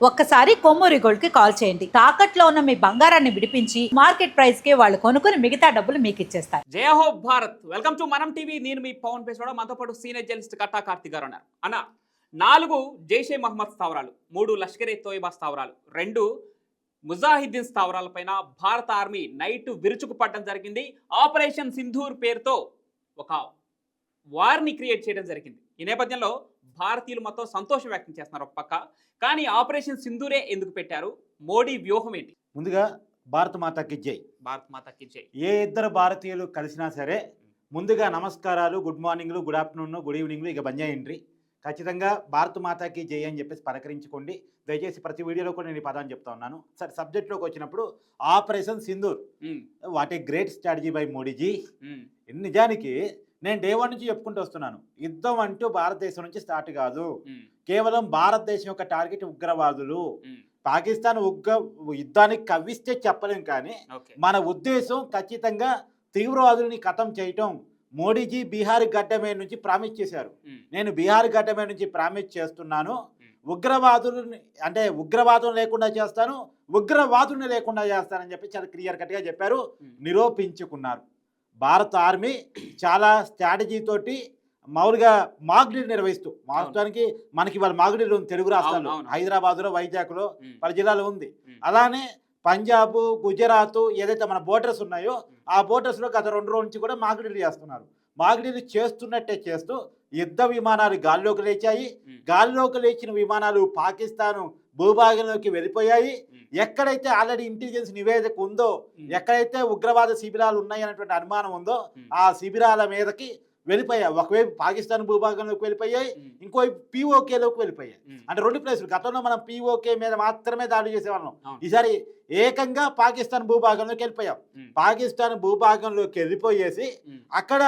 ఒక్కసారి కొమ్మూరి గోల్డ్ కి కాల్ చేయండి. తాకట్లో ఉన్న మీ బంగారాన్ని విడిపించి మార్కెట్ ప్రైస్ కి వాళ్ళు కొనుక్కుని మిగతా డబ్బులు మీకు ఇచ్చేస్తారు. జయ హో భారత్. వెల్కమ్ టు మనం టీవీ. నేను మీ పవన్ పేసోడ. మనతో పాటు సీనియర్ జర్నలిస్ట్ కట్టా కార్తిక్ గారు ఉన్నారు. అన్న 4 జైషే మహమ్మద్ స్థావరాలు, 3 లష్కరే తోయిబా స్థావరాలు, 2 ముజాహిద్దీన్ స్థావరాలపైన భారత ఆర్మీ నైట్ విరుచుకుపడడం జరిగింది. ఆపరేషన్ సింధూర్ పేరుతో ఒక వార్ని క్రియేట్ చేయడం జరిగింది. ఈ నేపథ్యంలో భారతీయులు మొత్తం సంతోషం వ్యక్తం చేస్తున్నారు ఒక పక్క. కానీ ఆపరేషన్ సింధూరే ఎందుకు పెట్టారు? మోడీ వ్యూహం ఏంటి? ముందుగా భారత మాతాకి జై. భారత్ మాతాకి జై. ఏ ఇద్దరు భారతీయులు కలిసినా సరే ముందుగా నమస్కారాలు, గుడ్ మార్నింగ్లు, గుడ్ ఆఫ్టర్నూన్, గుడ్ ఈవినింగ్లు ఇక బంజాయండ్రి. ఖచ్చితంగా భారత మాతాకి జై అని చెప్పేసి పలకరించుకోండి. దయచేసి ప్రతి వీడియోలో కూడా నేను ఈ పదాన్ని చెప్తా ఉన్నాను. సరే, సబ్జెక్ట్లోకి వచ్చినప్పుడు operation Sindoor what a great strategy by Modiji. నిజానికి నేను డే 1 నుంచి చెప్పుకుంటూ వస్తున్నాను, యుద్ధం అంటూ భారతదేశం నుంచి స్టార్ట్ కాదు. కేవలం భారతదేశం యొక్క టార్గెట్ ఉగ్రవాదులు. పాకిస్తాన్ యుద్ధానికి కవ్విస్తే చెప్పలేం, కానీ మన ఉద్దేశం ఖచ్చితంగా తీవ్రవాదుల్ని ఖతం చేయటం. మోడీజీ బీహార్ గడ్డ మీద నుంచి ప్రామిస్ చేశారు. నేను బీహార్ గడ్డ మీద నుంచి ప్రామిస్ చేస్తున్నాను, ఉగ్రవాదులని అంటే ఉగ్రవాదం లేకుండా చేస్తాను, ఉగ్రవాదుల్ని లేకుండా చేస్తానని చెప్పి చాలా క్లియర్ కట్గా చెప్పారు, నిరూపించుకున్నారు. భారత ఆర్మీ చాలా స్ట్రాటజీ తోటి మామూలుగా మాగ్డ్రిల్ నిర్వహిస్తూ, వాస్తవానికి మనకి వాళ్ళ మాగ్డ్రిల్ ఉంది తెలుగు రాష్ట్రాల్లో, హైదరాబాద్లో, వైజాగ్లో, పలు జిల్లాలో ఉంది. అలానే పంజాబ్, గుజరాత్ ఏదైతే మన బోర్డర్స్ ఉన్నాయో ఆ బోర్డర్స్లో గత 2 రోజుల నుంచి కూడా మాగ్డ్రిల్ చేస్తున్నారు. మాగ్డ్రిల్ చేస్తున్నట్టే చేస్తూ యుద్ధ విమానాలు గాల్లోకి లేచాయి. గాల్లోకి లేచిన విమానాలు పాకిస్తాన్ భూభాగంలోకి వెళ్ళిపోయాయి. ఎక్కడైతే ఆల్రెడీ ఇంటెలిజెన్స్ నివేదిక ఉందో, ఎక్కడైతే ఉగ్రవాద శిబిరాలు ఉన్నాయనేటువంటి అనుమానం ఉందో ఆ శిబిరాల మీదకి వెళ్ళిపోయాయి. ఒకవైపు పాకిస్తాన్ భూభాగంలోకి వెళ్ళిపోయాయి, ఇంకోవైపు పిఓకేలోకి వెళ్ళిపోయాయి. అంటే 2 ప్లేసులు. గతంలో మనం పిఓకే మీద మాత్రమే దాడి చేసేవాళ్ళం, ఈసారి ఏకంగా పాకిస్తాన్ భూభాగంలోకి వెళ్ళిపోయాం. పాకిస్తాన్ భూభాగంలోకి వెళ్ళిపోయేసి అక్కడ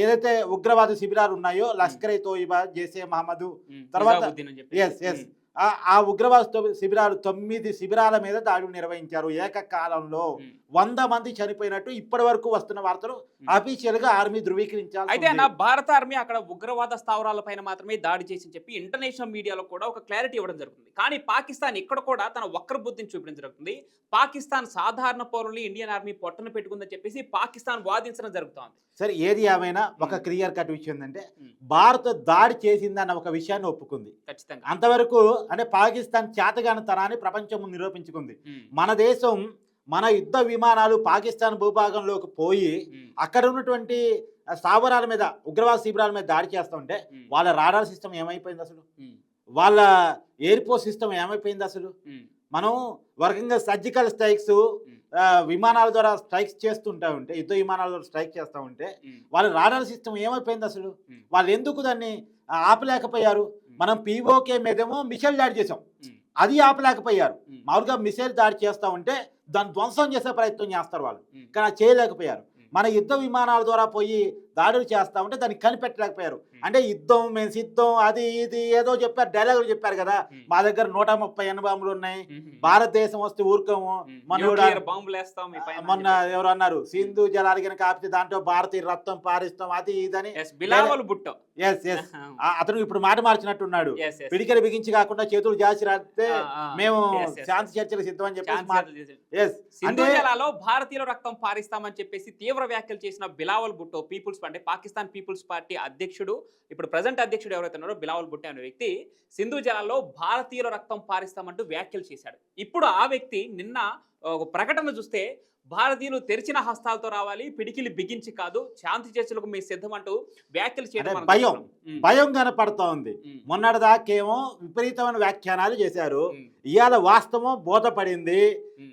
ఏదైతే ఉగ్రవాద శిబిరాలు ఉన్నాయో లష్కరే తోయిబా, జైషే మహమ్మద్, తర్వాత ఆ ఉగ్రవాద శిబిరాలు 9 శిబిరాల మీద దాడులు నిర్వహించారు. ఏకకాలంలో 100 మంది చనిపోయినట్టు ఇప్పటి వరకు వస్తున్న వార్తలు అఫీషియల్ గా ఆర్మీ ధృవీకరించారు. అయితే అన్న, భారత ఆర్మీ అక్కడ ఉగ్రవాద స్థావరాల పైన మాత్రమే దాడి చేసి చెప్పి ఇంటర్నేషనల్ మీడియాలో కూడా ఒక క్లారిటీ ఇవ్వడం జరుగుతుంది. కానీ పాకిస్తాన్ ఇక్కడ కూడా తన వక్ర బుద్ధిని చూపించడం జరుగుతుంది. పాకిస్తాన్ సాధారణ పౌరుల్ని ఇండియన్ ఆర్మీ పొట్టన పెట్టుకుందని చెప్పేసి పాకిస్తాన్ వాదించడం జరుగుతోంది. సరే, ఏది ఏమైనా ఒక క్లియర్ కట్ విషయం ఏంటంటే భారత్ దాడి చేసిందన్న ఒక విషయాన్ని ఒప్పుకుంది. ఖచ్చితంగా అంతవరకు అంటే పాకిస్తాన్ చేతగానితనాన్ని ప్రపంచం ముందు నిరూపించుకుంది. మన దేశం మన యుద్ధ విమానాలు పాకిస్తాన్ భూభాగంలోకి పోయి అక్కడ ఉన్నటువంటి స్థావరాల మీద, ఉగ్రవాద శిబిరాల మీద దాడి చేస్తూ ఉంటే వాళ్ళ రాడార్ సిస్టమ్ ఏమైపోయింది అసలు, వాళ్ళ ఎయిర్ ఫోర్స్ సిస్టమ్ ఏమైపోయింది అసలు. మనం వర్గంగా సర్జికల్ స్ట్రైక్స్ విమానాల ద్వారా స్ట్రైక్స్ చేస్తుంటా ఉంటే, యుద్ధ విమానాల ద్వారా స్ట్రైక్ చేస్తూ ఉంటే వాళ్ళ రాడార్ సిస్టమ్ ఏమైపోయింది అసలు. వాళ్ళు ఎందుకు దాన్ని ఆపలేకపోయారు? మనం పిఓకే మీదేమో మిసైల్ దాడి చేసాం, అది ఆపలేకపోయారు. మామూలుగా మిసైల్ దాడి చేస్తూ ఉంటే దాన్ని ధ్వంసం చేసే ప్రయత్నం చేస్తారు వాళ్ళు, కానీ అది చేయలేకపోయారు. మన యుద్ధ విమానాల ద్వారా పోయి దాడులు చేస్తూ ఉంటే దాన్ని కనిపెట్టలేకపోయారు. అంటే యుద్ధం, మేము సిద్ధం, అది ఇది ఏదో చెప్పారు, డైలాగులు చెప్పారు కదా. మా దగ్గర 130 ఎన్బాంబులు ఉన్నాయి, భారతదేశం వస్తే ఊరుకోము. మొన్న ఎవరు అన్నారు, సింధు జలాలు కనుక ఆపితే దాంట్లో భారతీయ రక్తం పారిస్తాం, అది ఇదని. అతను ఇప్పుడు మాట మార్చినట్టున్నాడు. పిడికలు బిగించి కాకుండా చేతులు జాచి రాస్తే మేము శాంతి చర్చలు సిద్ధం అని చెప్పేసి సింధు జలాలో భారతీయుల రక్తం పారిస్తామని చెప్పేసి తీవ్ర వ్యాఖ్యలు చేసిన బిలావల్ భుట్టో, పీపుల్స్ అంటే పాకిస్తాన్ పీపుల్స్ పార్టీ అధ్యక్షుడు, ఇప్పుడు ప్రజెంట్ అధ్యక్షుడు ఎవరైతే ఉన్నారో బిలావల్ భుట్టో అనే వ్యక్తి సింధు జలాల్లో భారతీయుల రక్తం పారిస్తామంటూ వ్యాఖ్యలు చేశాడు. ఇప్పుడు ఆ వ్యక్తి నిన్న ఒక ప్రకటన చూస్తే, భారతీయులు తెరిచిన హస్తాలతో రావాలి, పిడికిలి బిగించి కాదు, శాంతి చర్చలకు మీ సిద్ధం అంటూ వ్యాఖ్యలు చేయడం భయం కనపడతా ఉంది. మొన్నటిదాకేమో విపరీతమైన వ్యాఖ్యానాలు చేశారు, ఇవాళ వాస్తవం బోధపడింది.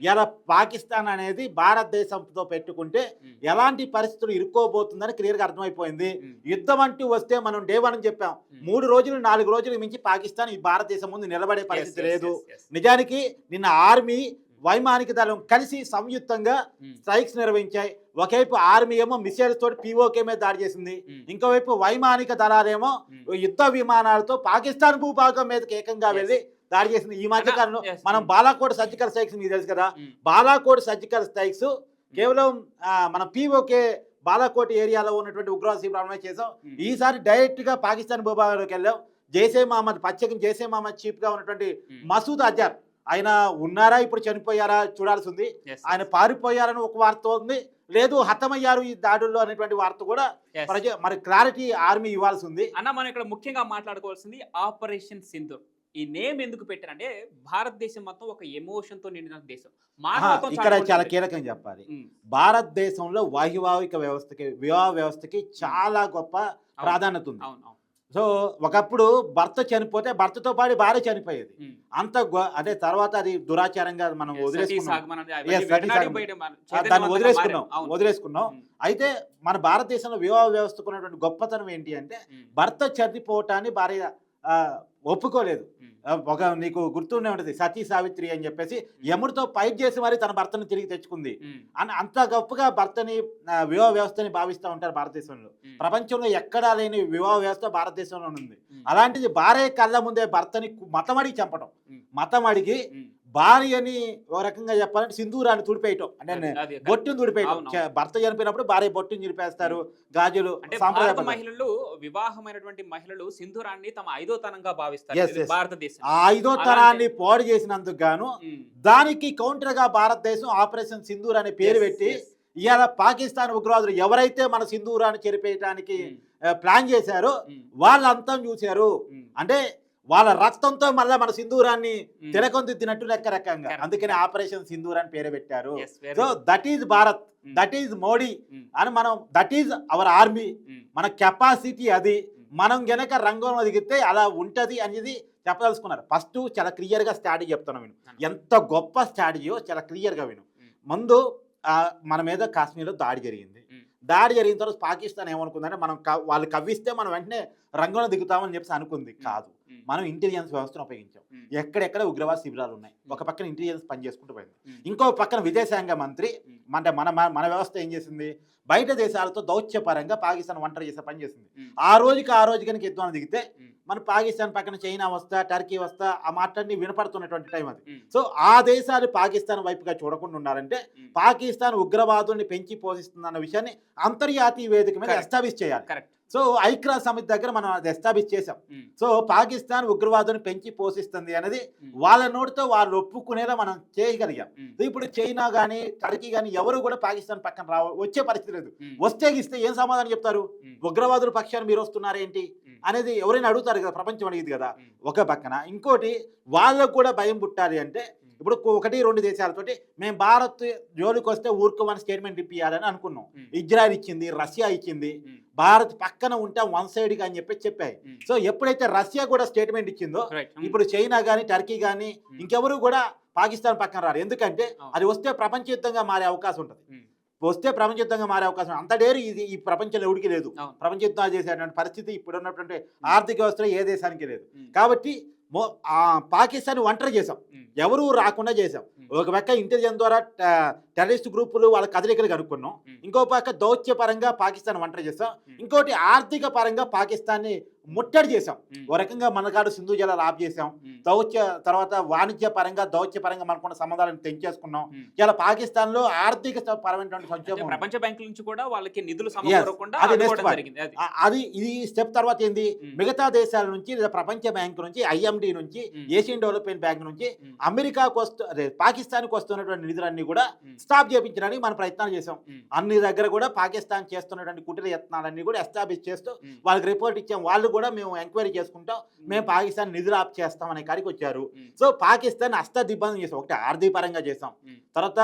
ఇలా పాకిస్తాన్ అనేది భారతదేశంతో పెట్టుకుంటే ఎలాంటి పరిస్థితులు ఇరుక్కోబోతుందని క్లియర్గా అర్థమైపోయింది. యుద్ధం అంటూ వస్తే మనం డే 1 చెప్పాం, 3 రోజులు 4 రోజులు మించి పాకిస్తాన్ ఈ భారతదేశం ముందు నిలబడే పరిస్థితి లేదు. నిజానికి నిన్న ఆర్మీ, వైమానిక దళం కలిసి సంయుక్తంగా స్ట్రైక్స్ నిర్వహించాయి. ఒకవైపు ఆర్మీ ఏమో మిసైల్స్ తోటి పిఓకే మీద దాడి చేసింది, ఇంకోవైపు వైమానిక దళాలేమో యుద్ధ విమానాలతో పాకిస్తాన్ భూభాగం మీదకి ఏకంగా వెళ్ళి దాడి చేసింది. ఈ మధ్య కాలంలో మనం బాలాకోట్ సర్జికల్ స్ట్రైక్స్ మీకు తెలుసు కదా, బాలాకోట్ సర్జికల్ స్ట్రైక్స్ కేవలం మన పిఓకే బాలాకోట్ ఏరియాలో ఉన్నటువంటి ఉగ్రవాద శిబిరాలనే చేసాం. ఈసారి డైరెక్ట్ గా పాకిస్తాన్ భూభాగంలోకి వెళ్ళాం. జైషే మహమ్మద్ ప్రత్యేకంగా జైషే మహమ్మద్ చీఫ్ గా ఉన్నటువంటి ఉమ్. మసూద్ అజర్ ఆయన ఉన్నారా ఇప్పుడు చనిపోయారా చూడాల్సి ఉంది. Yes, ఆయన yes. పారిపోయారని ఒక వార్త ఉంది, లేదు హతమయ్యారు ఈ దాడుల్లో అనేటువంటి వార్త కూడా Yes. మరి క్లారిటీ ఆర్మీ ఇవ్వాల్సి ఉంది. అన్న మనం ఇక్కడ ముఖ్యంగా మాట్లాడుకోవాల్సింది ఆపరేషన్ సింధూర్. ఈ నేమ్ ఎందుకు పెట్టారంటే భారతదేశం మొత్తం ఒక ఎమోషన్ తో నిండిన దేశం. మానవత్వం ఇక్కడ చాలా చాలా ఉంటుంది. కీలకం చెప్పాలి. ఉమ్, భారతదేశంలో వైవాహిక వ్యవస్థకి వివాహ వ్యవస్థకి చాలా గొప్ప ప్రాధాన్యత ఉంది. అవును అవును. సో ఒకప్పుడు భర్త చనిపోతే భర్తతో పాటు భార్య చనిపోయేది. ఉమ్. అంత అదే తర్వాత అది దురాచారంగా మనం సతీ వదిలేసుకున్నాం. సాగమనం అవన్నీ Yes, సతీ వెనకాడి సాగమనం. పోయడం మన దాన్ని చైతన్యవంతంగా వదిలేసుకున్నాం మారాం. అవును. వదిలేసుకున్నాం ఉమ్, అయితే మన భారతదేశంలో వివాహ వ్యవస్థకు ఉన్నటువంటి గొప్పతనం ఏంటి అంటే ఉమ్, భర్త చనిపోవటాన్ని భార్య ఆ, ఒప్పుకోలేదు. ఉమ్, ఒక నీకు గుర్తుండే ఉంటుంది సతీ సావిత్రి అని చెప్పేసి యముడితో ఫైట్ చేసి మరి తన భర్తను తిరిగి తెచ్చుకుంది ఉమ్, అని అంత గొప్పగా భర్తని వివాహ వ్యవస్థని భావిస్తూ ఉంటారు భారతదేశంలో. ఉమ్, ప్రపంచంలో ఎక్కడా లేని వివాహ వ్యవస్థ భారతదేశంలో ఉంది. ఉమ్, అలాంటిది భార్య కళ్ళ ముందే భర్తని మతం అడిగి చంపడం, ఉమ్, మతం అడిగి ఉమ్. భార్యని ఓ రకంగా చెప్పాలంటే సింధూరాన్ని తుడిపేయటం అంటే అది బొట్టును తుడిపేయటం. అవును, అవును. భర్త చనిపోయినప్పుడు భార్య బొట్టును చిరిపేస్తారు, గాజులు అంటే సాంప్రదాయ భారత పద్ధతి. మహిళలు వివాహమైనటువంటి మహిళలు సింధూరాన్ని తమ ఐదోతనంగా భావిస్తారు. Yes, ఇది yes. భారతదేశం. ఆ ఐదో తరాన్ని పోడు చేసినందుకు గాను ఉమ్, దానికి కౌంటర్ గా భారతదేశం ఆపరేషన్ సింధూర్ అనే పేరు yes, పెట్టి yes. ఇవాళ పాకిస్తాన్ ఉగ్రవాదులు ఎవరైతే మన సింధూరాన్ని చెరిపేయటానికి ఉమ్, ప్లాన్ చేశారో ఉమ్, వాళ్ళంతా చూశారు. ఉమ్, అంటే వాళ్ళ రక్తంతో మళ్ళీ మన సింధూరాన్ని ఉమ్. తిరగొందిద్దినట్టు లెక్క రకంగా. Correct. అందుకని ఆపరేషన్ సింధూర్ అని పేరు పెట్టారు. Yes, very so good. That is Bharat, um, that is Modi um, అని మనం, that is our army, um, మన కెపాసిటీ అది. ఉమ్. మనం గనక రంగంలో దిగితే అలా ఉంటది అనేది చెప్పదలుచుకున్నారు. ఫస్ట్ చాలా క్లియర్ గా స్ట్రాటజీ చెప్తాను విను. ఎంత గొప్ప స్ట్రాటజీయో చాలా క్లియర్ గా విను. ఉమ్, ముందు మన మీద కాశ్మీర్లో దాడి జరిగింది. ఉమ్, దాడి జరిగిన తర్వాత పాకిస్తాన్ ఏమనుకుందంటే మనం వాళ్ళు కవ్విస్తే మనం వెంటనే రంగంలో దిగుతామని చెప్పేసి అనుకుంది. కాదు, ఉమ్, మనం ఇంటెలిజెన్స్ వ్యవస్థను ఉపయోగించాం. ఉమ్, ఎక్కడెక్కడ ఉగ్రవాద శిబిరాలు ఉన్నాయి, ఒక పక్కన ఇంటెలిజెన్స్ పనిచేసుకుంటూ పోయింది, ఉమ్, ఇంకో పక్కన విదేశాంగ మంత్రి ఉమ్, అంటే మన మన మన వ్యవస్థ ఏం చేసింది, బయట దేశాలతో దౌత్యపరంగా పాకిస్తాన్ ఒంటరి చేసే పని చేసింది. ఉమ్, ఆ రోజు కనుక యుద్ధం దిగితే ఉమ్, మన పాకిస్తాన్ పక్కన చైనా వస్తా, టర్కీ వస్తా, ఆ మాటలన్నీ వినపడుతున్నటువంటి టైం అది. ఉమ్, సో ఆ దేశాలు పాకిస్తాన్ వైపుగా చూడకుండా ఉండాలంటే ఉమ్. పాకిస్తాన్ ఉగ్రవాదుల్ని పెంచి పోషిస్తుందన్న విషయాన్ని అంతర్జాతీయ వేదిక మీద Correct. ఎస్టాబ్లిష్ చేయాలి. కరెక్ట్. సో ఐక్యరాజ్య సమితి దగ్గర మనం అది ఎస్టాబ్లిష్ చేసాం. ఉమ్, సో పాకిస్తాన్ ఉగ్రవాదుని పెంచి పోషిస్తుంది అనేది ఉమ్, వాళ్ళ నోటితో వాళ్ళు ఒప్పుకునేలా మనం చేయగలిగాం. ఉమ్, ఇప్పుడు చైనా కానీ టర్కీ కానీ ఎవరు కూడా పాకిస్తాన్ పక్కన వచ్చే పరిస్థితి లేదు. ఉమ్, వస్తే ఇస్తే ఏం సమాధానం చెప్తారు, ఉమ్, ఉగ్రవాదుల పక్షాన్ని మీరు వస్తున్నారేంటి ఉమ్, అనేది ఎవరైనా అడుగుతారు కదా, ప్రపంచం అడిగింది కదా. ఉమ్, ఒక పక్కన ఇంకోటి వాళ్ళకు కూడా భయం పుట్టాలి అంటే ఇప్పుడు 1-2 దేశాలతోటి మేము భారత్ జోలికి వస్తే ఊరుకోమని స్టేట్మెంట్ ఇప్పియాలని అనుకున్నాం. ఉమ్, ఇజ్రాయెల్ ఇచ్చింది, రష్యా ఇచ్చింది, ఉమ్, భారత్ పక్కన ఉంటే వన్ సైడ్గా అని చెప్పాయి. ఉమ్. సో ఎప్పుడైతే రష్యా కూడా స్టేట్మెంట్ ఇచ్చిందో Right. ఉమ్, ఇప్పుడు చైనా కానీ టర్కీ కానీ ఉమ్. ఇంకెవరు కూడా పాకిస్తాన్ పక్కన రారు. ఎందుకంటే అవును. అది వస్తే ప్రపంచ యుద్ధంగా మారే అవకాశం ఉంటుంది. ఉమ్, వస్తే ప్రపంచ యుద్ధంగా మారే అవకాశం అంత డేరు ఇది ఈ ప్రపంచంలో ఎవరికి లేదు. అవును. ప్రపంచ యుద్ధాలు చేసేటువంటి పరిస్థితి ఇప్పుడు ఉన్నటువంటి ఆర్థిక వ్యవస్థలో ఏ దేశానికి లేదు. ఉమ్, కాబట్టి పాకిస్తాన్ ఒంటరి చేసాం, ఉమ్, ఎవరు రాకుండా చేసాం. ఉమ్. ఒక పక్క ఇంటెలిజెన్స్ ద్వారా టెర్రరిస్ట్ గ్రూపులు వాళ్ళ కదలికలు కనుక్కున్నాం, ఉమ్. ఇంకో పక్క దౌత్య పరంగా పాకిస్తాన్ ఒంటరి చేసాం, ఉమ్. ఇంకోటి ఆర్థిక పరంగా పాకిస్తాన్ని ముట్టడి చేసాం. ఉమ్, ఓ రకంగా మనకాడు సింధు జలాలు ఆఫ్ చేసాం. ఉమ్, దౌత్య తర్వాత వాణిజ్య పరంగా దౌత్య పరంగా మనకున్న సంబంధాలను తెంచేసుకున్నాం. ఉమ్. ఇలా పాకిస్తాన్ లో ఆర్థిక పరమైనటువంటి అంటే సంక్షోభం ఉంది. ప్రపంచ బ్యాంకుల నుంచి కూడా వాళ్ళకి నిధులు సమకూరకుండా అది next అడ్డుకోవడం part. జరిగింది. అది అది ఇది స్టెప్ తర్వాత ఏంది, ఉమ్. మిగతా దేశాల నుంచి లేదా ప్రపంచ బ్యాంకు నుంచి, ఐఎండి నుంచి, ఉమ్. ఏషియన్ డెవలప్మెంట్ బ్యాంక్ నుంచి ఉమ్, అమెరికాకు పాకిస్తాన్కి వస్తున్నటువంటి నిధులన్నీ కూడా ఉమ్, స్టాప్ చేయించడానికి మనం ప్రయత్నాలు చేసాం. ఉమ్, అన్ని దగ్గర కూడా పాకిస్తాన్ చేస్తున్నటువంటి కుటీర యత్నాలన్నీ కూడా ఎస్టాబ్లిష్ చేస్తూ ఉమ్, వాళ్ళకి రిపోర్ట్ ఇచ్చాం. వాళ్ళు కూడా మేము ఎంక్వైరీ చేసుకుంటాం, ఉమ్, మేము పాకిస్తాన్ నిధులు ఆప్ చేస్తాం అనే కాడికి వచ్చారు. ఉమ్, సో పాకిస్తాన్ అష్టదిగ్బంధం చేసాం. ఒకటి ఆర్థిక పరంగా చేసాం, ఉమ్. తర్వాత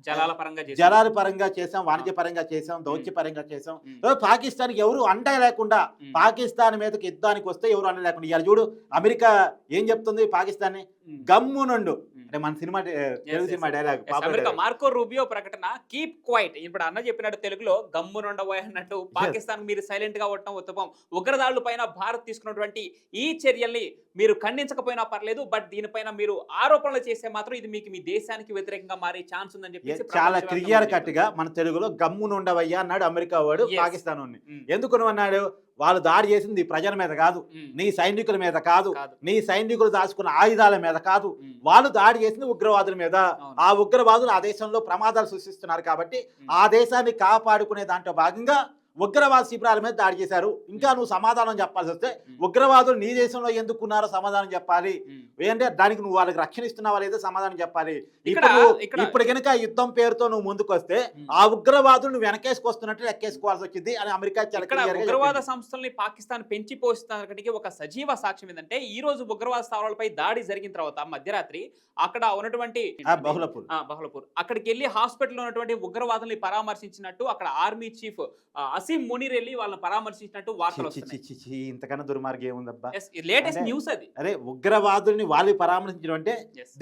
జలాల పరంగా చేశారు. జలాల పరంగా చేసాం, వాణిజ్య పరంగా చేసాం, దౌత్య పరంగా చేసాం. ఉమ్, సో పాకిస్తాన్కి ఎవరు అండ లేకుండా, ఉమ్, పాకిస్తాన్ మీదకి యుద్ధానికి వస్తే ఎవరు అండ లేకుండా, ఇవాళ చూడు అమెరికా ఏం చెప్తుంది పాకిస్తాన్ని, ఉమ్. గమ్ము నుండు ఉమ్. అంటే మన cinema Telugu yes, cinema yes. Dialogue Yes, America Marco Rubio ప్రకటన కీప్ క్వైట్. ఇప్పుడు అన్న చెప్పినట్టు తెలుగులో గమ్మునుండబోయ్ అన్నట్టు పాకిస్తాన్ మీరు సైలెంట్ గా ఉండటం ఉత్తమం. ఉగ్రదాడుల పైన భారత్ తీసుకున్నటువంటి ఈ చర్యల్ని మీరు ఖండించకపోయినా పర్లేదు, బట్ దీనిపైన మీరు ఆరోపణలు చేస్తే మాత్రం ఇది మీకు మీ దేశానికి వ్యతిరేకంగా మారే ఛాన్స్ ఉందని చెప్పేసి చాలా ప్రపంచవ్యాప్తంగా క్లియర్ చెప్తున్నారు. కట్ గా మన తెలుగులో గమ్ము నుండవయ్యా అన్నాడు అమెరికా వాడు Yes. పాకిస్తాన్ వాడిని. ఉమ్, ఎందుకు అన్నాడు, వాళ్ళు దాడి చేసింది ప్రజల మీద కాదు, ఉమ్, నీ సైనికుల మీద కాదు, కాదు. నీ సైనికులు దాచుకున్న ఆయుధాల మీద కాదు, ఉమ్, వాళ్ళు దాడి చేసింది ఉగ్రవాదుల మీద. అవును. ఆ ఉగ్రవాదులు ఆ దేశంలో ప్రమాదాలు సృష్టిస్తున్నారు కాబట్టి ఉమ్, ఆ దేశాన్ని కాపాడుకునే దాంట్లో భాగంగా ఉగ్రవాద శిబిరాల మీద దాడి చేశారు. ఇంకా నువ్వు సమాధానం చెప్పాల్సి వస్తే ఉగ్రవాదులు నీ దేశంలో ఎందుకున్నారో సమాధానం చెప్పాలి. ఏంటంటే దానికి నువ్వు వాళ్ళకి రక్షణ ఇస్తున్నావా లేదో సమాధానం చెప్పాలి. ఇప్పుడు కనుక యుద్ధం పేరుతో నువ్వు ముందుకు వస్తే ఆ ఉగ్రవాదులు నువ్వు వెనకేసుకొస్తున్నట్టు లెక్కేసుకోవాల్సి వచ్చింది అని అమెరికా ఉగ్రవాద సంస్థల్ని పాకిస్తాన్ పెంచి పోషించడానికి ఒక సజీవ సాక్ష్యం ఏంటంటే ఈ రోజు ఉగ్రవాద స్థావరాలపై దాడి జరిగిన తర్వాత మధ్యరాత్రి అక్కడ ఉన్నటువంటి బహుళపూర్ అక్కడికి వెళ్ళి హాస్పిటల్లో ఉన్నటువంటి ఉగ్రవాదుల్ని పరామర్శించినట్టు అక్కడ ఆర్మీ చీఫ్ అసీం మునీర్ వెళ్ళి వాళ్ళని పరామర్శించినట్టు వార్తలు వస్తున్నాయి. ఇంతకన్నా దుర్మార్గం ఏముందబ్బా? లేటెస్ట్ న్యూస్ అది. అరే ఉగ్రవాదుల్ని వాళ్ళు పరామర్శించడం అంటే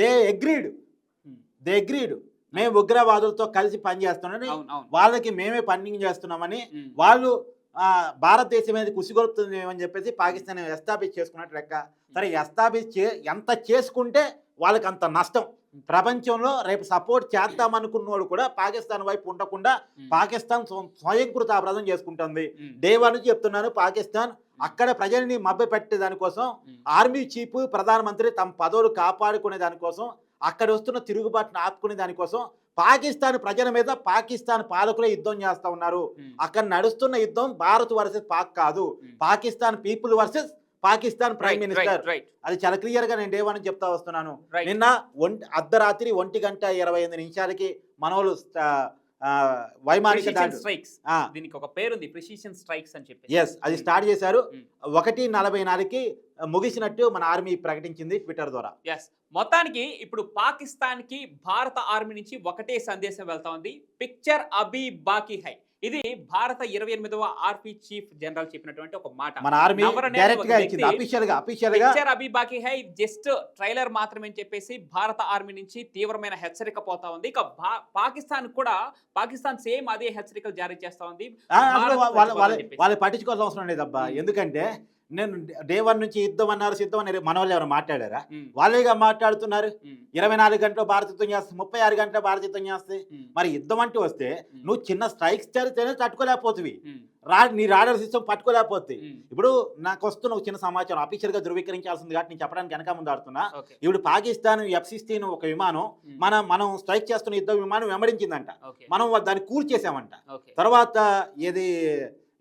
దే అగ్రీడ్ మేము ఉగ్రవాదులతో కలిసి పనిచేస్తున్నామని, వాళ్ళకి మేమే ఫండింగ్ చేస్తున్నామని, వాళ్ళు భారతదేశం మీద కుసిగొలుపుతుందేమని చెప్పేసి పాకిస్తాన్ ఎస్టాబ్లిష్ చేసుకున్నట్టు లెక్క. సరే ఎస్టాబ్లిష్ ఎంత చేసుకుంటే వాళ్ళకి అంత నష్టం. ప్రపంచంలో రేపు సపోర్ట్ చేద్దామనుకున్నోడు కూడా పాకిస్తాన్ వైపు ఉండకుండా పాకిస్తాన్ స్వయంకృత అపరాధం చేసుకుంటుంది. డే 1 నుంచి చెప్తున్నాను, పాకిస్తాన్ అక్కడ ప్రజల్ని మభ్య పెట్టే దానికోసం ఆర్మీ చీఫ్ ప్రధానమంత్రి తమ పదవులు కాపాడుకునే దానికోసం అక్కడ వస్తున్న తిరుగుబాటును ఆపుకునే దానికోసం పాకిస్తాన్ ప్రజల మీద పాకిస్తాన్ పాలకులే యుద్ధం చేస్తా ఉన్నారు. అక్కడ నడుస్తున్న యుద్ధం భారత్ వర్సెస్ పాక్ కాదు, Pakistan people versus Pakistan prime minister. అది చాలా క్లియర్ గా నేను డే 1 చెప్తా వస్తున్నాను. నిన్న అర్ధరాత్రి 1:28 మనోళ్ళు వైమానిక స్ట్రైక్స్, దీనికి ఒక పేరు ఉంది, ప్రిసిషన్ స్ట్రైక్స్ అని చెప్పి. అది స్టార్ట్ చేశారు. 1:44కి ముగిసినట్టు మన ఆర్మీ ప్రకటించింది ట్విట్టర్ ద్వారా. మొత్తానికి ఇప్పుడు పాకిస్తాన్ కి భారత ఆర్మీ నుంచి ఒకటే సందేశం వెళ్తా ఉంది, పిక్చర్ అభి బాకీ హై. ఇది భారత 28వ ఆర్మీ చీఫ్ జనరల్ చెప్పినటువంటి ఒక మాట. మన ఆర్మీ డైరెక్ట్ గా ఇచ్చింది అఫీషియల్ గా. పిక్చర్ అభి బాకీ హై జస్ట్ ట్రైలర్ మాత్రమే అని చెప్పేసి భారత ఆర్మీ నుంచి తీవ్రమైన హెచ్చరిక పోతా ఉంది. ఇక పాకిస్తాన్ సేమ్ అదే హెచ్చరికలు జారీ చేస్తా ఉంది. వాళ్ళు పట్టించుకోవాల్సిన అవసరం లేదబ్బా. ఎందుకంటే నేను డే 1 నుంచి యుద్ధం అన్నారు, సిద్ధం అన్నారు. మన వాళ్ళు ఎవరు మాట్లాడారా? వాళ్ళేగా మాట్లాడుతున్నారు. 24 గంటలు భారత యుద్ధం చేస్తే, 36 గంటలు భారత యుద్ధం చేస్తే, మరి యుద్ధం అంటూ వస్తే నువ్వు చిన్న స్ట్రైక్స్ చేస్తేనే తట్టుకోలేకపోతుంది. నీ రాడర్ సిస్టమ్ పట్టుకోలేకపోతే. ఇప్పుడు నాకు వస్తున్న ఒక చిన్న సమాచారం అఫీషియల్ గా ధృవీకరించాల్సింది కాబట్టి నేను చెప్పడానికి వెనక ముందు ఆడుతున్నా. ఇప్పుడు పాకిస్తాన్ F-16 ఒక విమానం మనం స్ట్రైక్ చేస్తున్న యుద్ధ విమానం వెంబడించిందంట. మనం దాన్ని కూల్చేసామంట. తర్వాత ఏది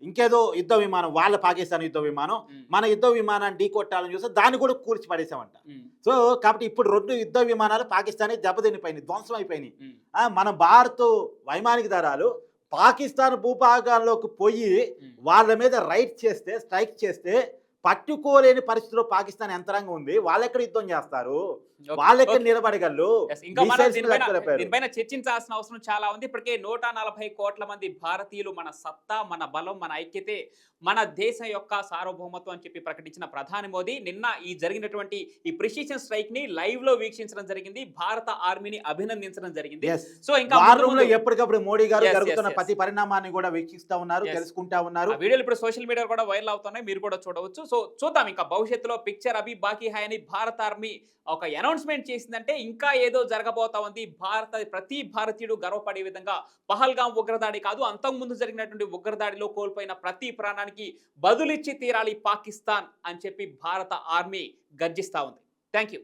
ఇంకేదో యుద్ధ విమానం, వాళ్ళ పాకిస్తాన్ యుద్ధ విమానం మన యుద్ధ విమానాన్ని ఢీకొట్టాలని చూస్తే దాన్ని కూడా కూల్చి పడేసామంట. సో కాబట్టి ఇప్పుడు 2 యుద్ధ విమానాలు పాకిస్తాన్ దెబ్బతినిపోయినాయి, ధ్వంసం అయిపోయినాయి. మన భారత వైమానిక దళాలు పాకిస్తాన్ భూభాగాల్లోకి పోయి వాళ్ళ మీద రైడ్ చేస్తే, స్ట్రైక్ చేస్తే పట్టుకోలేని పరిస్థితిలో పాకిస్తాన్ యంత్రాంగం ఉంది. వాళ్ళెక్కడ యుద్ధం చేస్తారు? వాళ్ళెక్కడ నిలబడగలరు? దీనిపైన చర్చించాల్సిన అవసరం చాలా ఉంది. ఇప్పటికే 140 కోట్ల మంది భారతీయులు మన సత్తా, మన బలం, మన ఐక్యతే మన దేశం యొక్క సార్వభౌమత్వం అని చెప్పి ప్రకటించిన ప్రధాని మోదీ నిన్న ఈ జరిగినటువంటి ఈ ప్రిసిషన్ స్ట్రైక్ ని లైవ్ లో వీక్షించడం జరిగింది. భారత ఆర్మీని అభినందించడం జరిగింది. సో ఇంకా ఎప్పటికప్పుడు మోడీ గారు జరుగుతున్న ప్రతి పరిణామాన్ని కూడా వీక్షిస్తా ఉన్నారు, తెలుసుకుంటా ఉన్నారు. వీడియోలు ఇప్పుడు సోషల్ మీడియా కూడా వైరల్ అవుతున్నాయి, మీరు కూడా చూడవచ్చు. సో చూద్దాం ఇంకా భవిష్యత్తులో పిక్చర్ అభి బాకీ హై అని భారత ఆర్మీ ఒక అనౌన్స్మెంట్ చేసిందంటే ఇంకా ఏదో జరగబోతా ఉంది. ప్రతి భారతీయుడు గర్వపడే విధంగా పహల్గాం ఉగ్రదాడి కాదు, అంతకుముందు జరిగినటువంటి ఉగ్రదాడిలో కోల్పోయిన ప్రతి ప్రాణానికి బదులిచ్చి తీరాలి పాకిస్తాన్ అని చెప్పి భారత ఆర్మీ గర్జిస్తా ఉంది. Thank you.